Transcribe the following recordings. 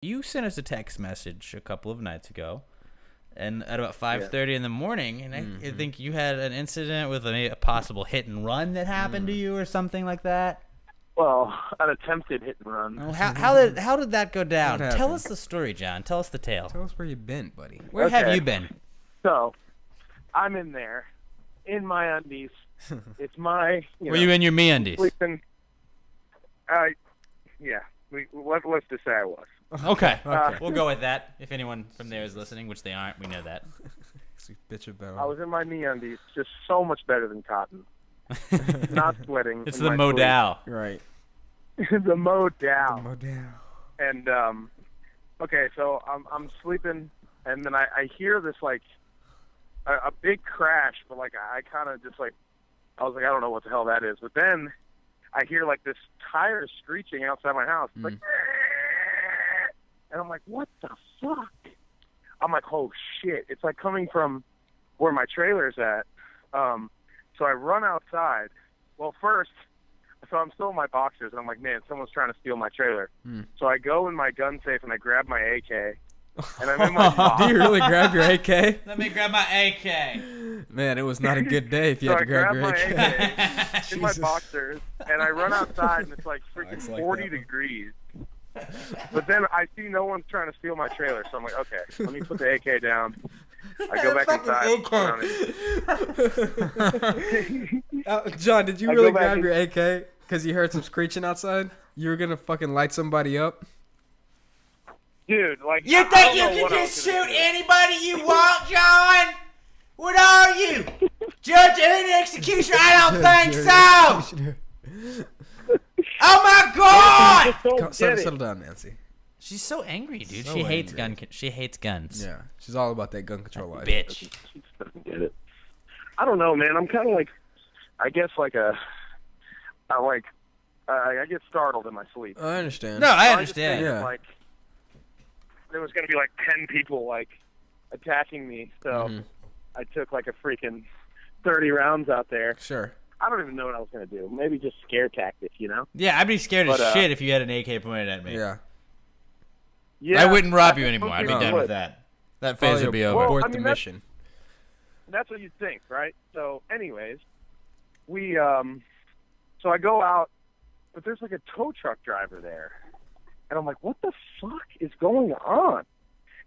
You sent us a text message a couple of nights ago, and at about 5:30 in the morning, and I think you had an incident with a possible hit and run that happened to you or something like that. Well, an attempted hit and run. Oh, how did that go down? Tell us the story, John. Tell us the tale. Tell us where you've been, buddy. Where have you been? So, I'm in there, in my undies. It's my. Were you in your MeUndies? Sleeping. Yeah. Let's just say I was. Okay. We'll go with that. If anyone from there is listening, which they aren't, we know that. I was in my MeUndies, just so much better than cotton. Not sweating. It's the modal. Right. The modal. Modal. And okay, so I'm sleeping, and then I hear this like a big crash, but like I kind of just like I was like, I don't know what the hell that is, but then I hear like this tire screeching outside my house. It's like, and I'm like, what the fuck? I'm like, oh shit! It's like coming from where my trailer's at. So I run outside. Well, first, so I'm still in my boxers, and I'm like, man, someone's trying to steal my trailer. So I go in my gun safe and I grab my AK, and I'm in my box. Do you really grab your AK? Let me grab my AK. Man, it was not a good day if you had to grab your AK. AK in my boxers, and I run outside, and it's like freaking 40 degrees. But then I see no one's trying to steal my trailer, so I'm like, okay, let me put the AK down. I go back inside. John, did you really grab your AK because you heard some screeching outside? You were going to fucking light somebody up? Dude, like... You think you can just shoot anybody you want, John? What are you? Judge and executioner? I don't think so! Oh my God! Settle down, Nancy. She's so angry, dude. So she hates angry. She hates guns. Yeah, she's all about that gun control life. Bitch. She doesn't get it. I don't know, man. I'm kind of like, I guess like I get startled in my sleep. I understand. No, I understand. Yeah. Like, there was gonna be like 10 people like attacking me, so I took like a freaking 30 rounds out there. Sure. I don't even know what I was gonna do. Maybe just scare tactics, you know? Yeah, I'd be scared as shit if you had an AK pointed at me. Yeah. Yeah. I wouldn't rob you anymore. I'd be done would. with that. That phase would be over. Abort the mission. That's what you'd think, right? So, anyways, we so I go out, but there's like a tow truck driver there, and I'm like, what the fuck is going on?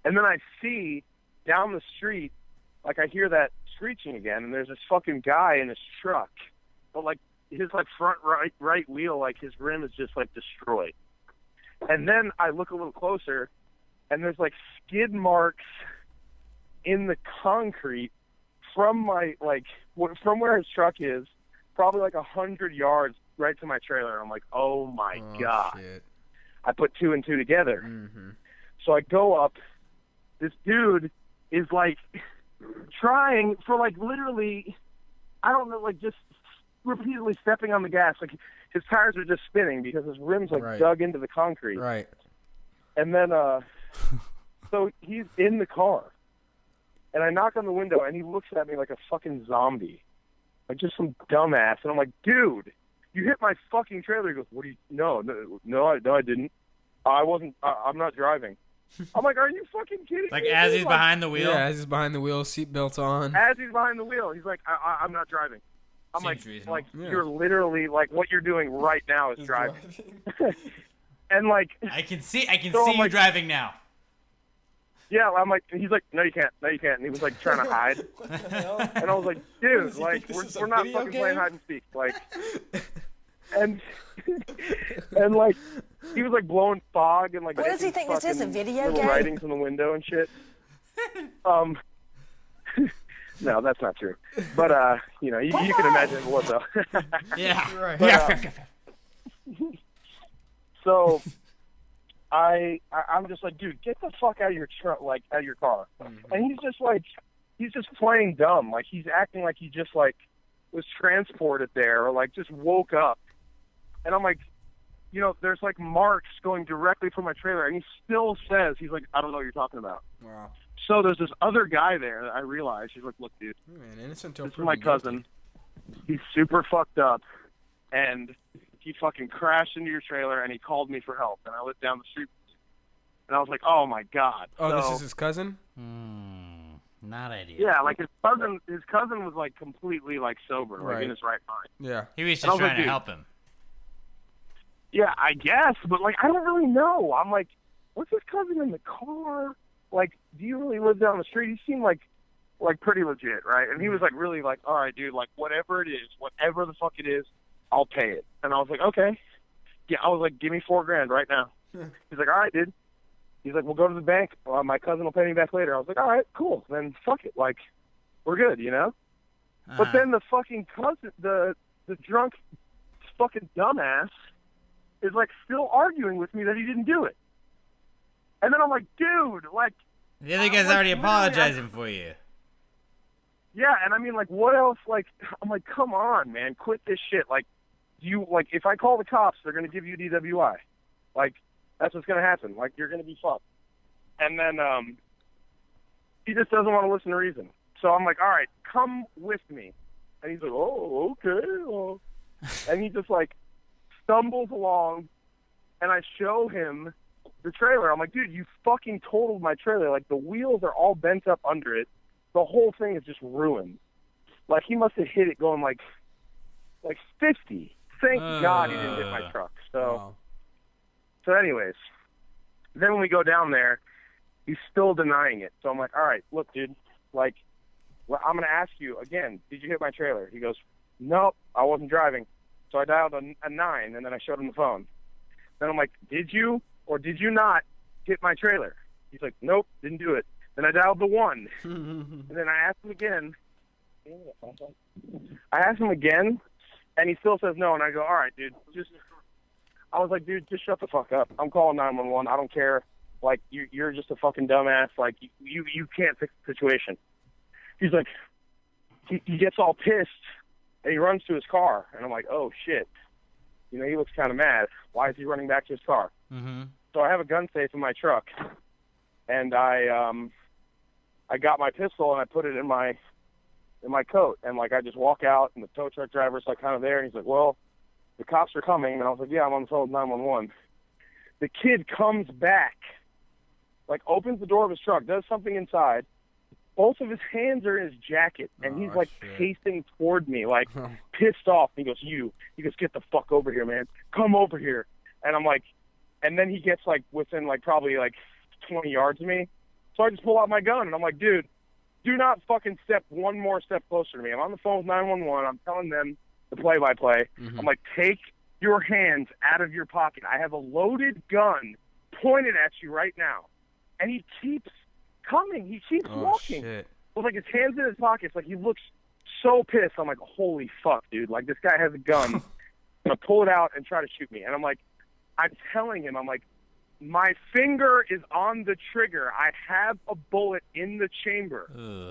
And then I see down the street, like I hear that screeching again, and there's this fucking guy in his truck, but like his like front right wheel, like his rim is just like destroyed. And then I look a little closer, and there's like skid marks in the concrete from my from where his truck is, probably like 100 yards right to my trailer. I'm like, oh my god! Shit. I put two and two together. So I go up. This dude is like trying for like literally, I don't know, like just repeatedly stepping on the gas. Like his tires are just spinning because his rims like dug into the concrete. Right. And then so he's in the car, and I knock on the window, and he looks at me like a fucking zombie, like just some dumbass. And I'm like, dude, you hit my fucking trailer. He goes, what do you? No, I didn't. I wasn't. I'm not driving. I'm like, are you fucking kidding Like me? as he's behind the wheel? Yeah, as he's behind the wheel, seatbelt's on. As he's behind the wheel, he's like, I'm not driving. I'm Seems reasonable. like, you're literally like what you're doing right now is driving. And like, I can see So I'm you like- driving now. yeah, I'm like, and he's like, no, you can't. And he was like trying to hide. And I was like, dude, like we're not fucking playing hide and seek, like. And like he was like blowing fog and like. What does he think this is, a video little game? writings in the window and shit. No, that's not true. But you know, you can imagine it was though. Yeah. Right. But, so I'm just like, dude, get the fuck out of your truck, like out of your car. And he's just playing dumb. Like he's acting like he just like was transported there or like just woke up. And I'm like, you know, there's like marks going directly from my trailer, and he still says, he's like, I don't know what you're talking about. Wow. So there's this other guy there that I realized. He's like, look, dude, Man, innocent till this is my cousin. He's super fucked up, and he fucking crashed into your trailer, and he called me for help. And I lived down the street. And I was like, oh my god. Oh, so, this is his cousin? Not ideal. Yeah, like his cousin was like completely like sober, like in his right mind. Yeah. He was just trying to help him. Yeah, I guess, but like I don't really know. I'm like, what's his cousin in the car? Like, do you really live down the street? He seemed like pretty legit, right? And he was like really like, all right, dude, like whatever it is, whatever the fuck it is, I'll pay it. And I was like, okay. Yeah, I was like, give me $4,000 right now. He's like, all right, dude. He's like, we'll go to the bank. My cousin will pay me back later. I was like, all right, cool. Then fuck it. Like, we're good, you know? But then the fucking cousin, the drunk fucking dumbass is like still arguing with me that he didn't do it. And then I'm like, dude, like... The other guy's already apologizing for you. Yeah, and I mean, like, what else? Like, I'm like, come on, man, quit this shit. Like, if I call the cops, they're going to give you DWI. Like, that's what's going to happen. Like, you're going to be fucked. And then he just doesn't want to listen to reason. So I'm like, all right, come with me. And he's like, oh, okay. Well. And he just, like, stumbles along, and I show him the trailer. I'm like, dude, you fucking totaled my trailer. Like, the wheels are all bent up under it. The whole thing is just ruined. Like, he must have hit it going, like 50. Thank God he didn't hit my truck. So anyways, then when we go down there, he's still denying it. So I'm like, all right, look, dude, like, well, I'm going to ask you again, did you hit my trailer? He goes, nope, I wasn't driving. So I dialed a 9, and then I showed him the phone. Then I'm like, did you or did you not hit my trailer? He's like, nope, didn't do it. Then I dialed the 1. And then I asked him again. And he still says no. And I go, all right, dude, I was like, dude, just shut the fuck up. I'm calling 911. I don't care. Like, you're just a fucking dumbass. Like, you can't fix the situation. He's like, he gets all pissed, and he runs to his car. And I'm like, oh, shit. You know, he looks kind of mad. Why is he running back to his car? Mm-hmm. So I have a gun safe in my truck, and I got my pistol and I put it in my coat, and like I just walk out, and the tow truck driver's like kind of there, and he's like, well, the cops are coming. And I was like, yeah, I'm on the phone with 911. The kid comes back, like opens the door of his truck, does something inside. Both of his hands are in his jacket, and he's like pacing toward me, like pissed off. He goes, get the fuck over here, man. Come over here. And I'm like, and then he gets like within like probably like 20 yards of me. So I just pull out my gun, and I'm like, dude, do not fucking step one more step closer to me. I'm on the phone with 911. I'm telling them the play-by-play. Mm-hmm. I'm like, take your hands out of your pocket. I have a loaded gun pointed at you right now. And he keeps coming. He keeps walking. Shit. With like his hands in his pockets. Like, he looks so pissed. I'm like, holy fuck, dude. Like, this guy has a gun. Gonna pull it out and try to shoot me. And I'm like, I'm telling him, I'm like, my finger is on the trigger. I have a bullet in the chamber.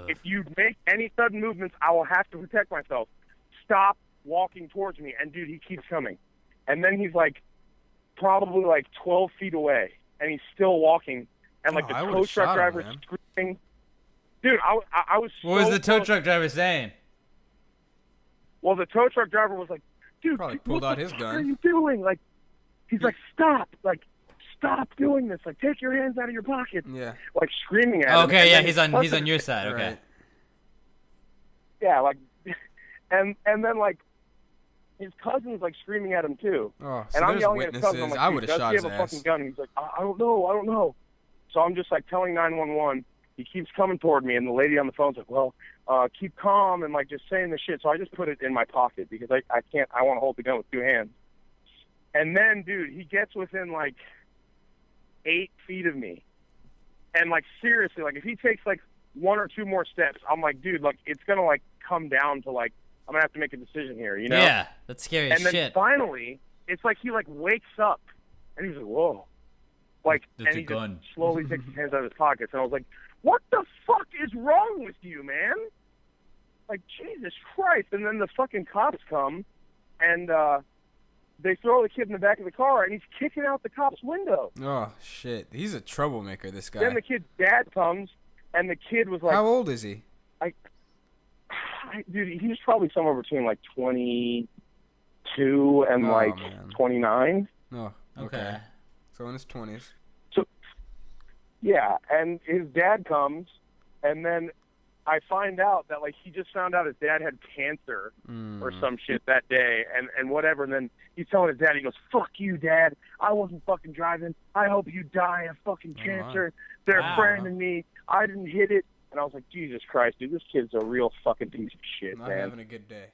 If you make any sudden movements, I will have to protect myself. Stop walking towards me. And, dude, he keeps coming. And then he's, like, probably, like, 12 feet away. And he's still walking. And, like, the tow truck driver's screaming. Dude, I was so What was the tow truck driver saying? Well, the tow truck driver was like, dude, probably pulled out his gun. What are you doing? Like, he's like, stop. Like, stop doing this. Like, take your hands out of your pocket. Yeah. Like, screaming at him. Okay, yeah, he's on your side. Okay. Right. Yeah, like, and then, like, his cousin's, like, screaming at him, too. Oh, so and I'm there's yelling at his cousin. I'm witnesses. like, I would have shot his have a ass. fucking gun. And he's like, I don't know. So I'm just, like, telling 911. He keeps coming toward me, and the lady on the phone's like, well, keep calm, and, like, just saying this shit. So I just put it in my pocket because I want to hold the gun with two hands. And then, dude, he gets within, like, 8 feet of me. And, like, seriously, like, if he takes, like, 1 or 2 more steps, I'm like, dude, like, it's going to, like, come down to, like, I'm going to have to make a decision here, you know? Yeah, that's scary as shit. And then finally, it's like he, like, wakes up, and he's like, whoa. Like, that's and he a gun. just slowly takes his hands out of his pockets. And I was like, what the fuck is wrong with you, man? Like, Jesus Christ. And then the fucking cops come, and they throw the kid in the back of the car, and he's kicking out the cop's window. Oh, shit. He's a troublemaker, this guy. Then the kid's dad comes, and the kid was like... How old is he? Dude, he's probably somewhere between, like, 22 and, 29. Oh, okay. So in his 20s. Yeah, and his dad comes, and then I find out that, like, he just found out his dad had cancer or some shit that day, and whatever, and then he's telling his dad, he goes, fuck you, Dad, I wasn't fucking driving, I hope you die of fucking cancer, they're branding me, I didn't hit it, and I was like, Jesus Christ, dude, this kid's a real fucking piece of shit, Not man. having a good day.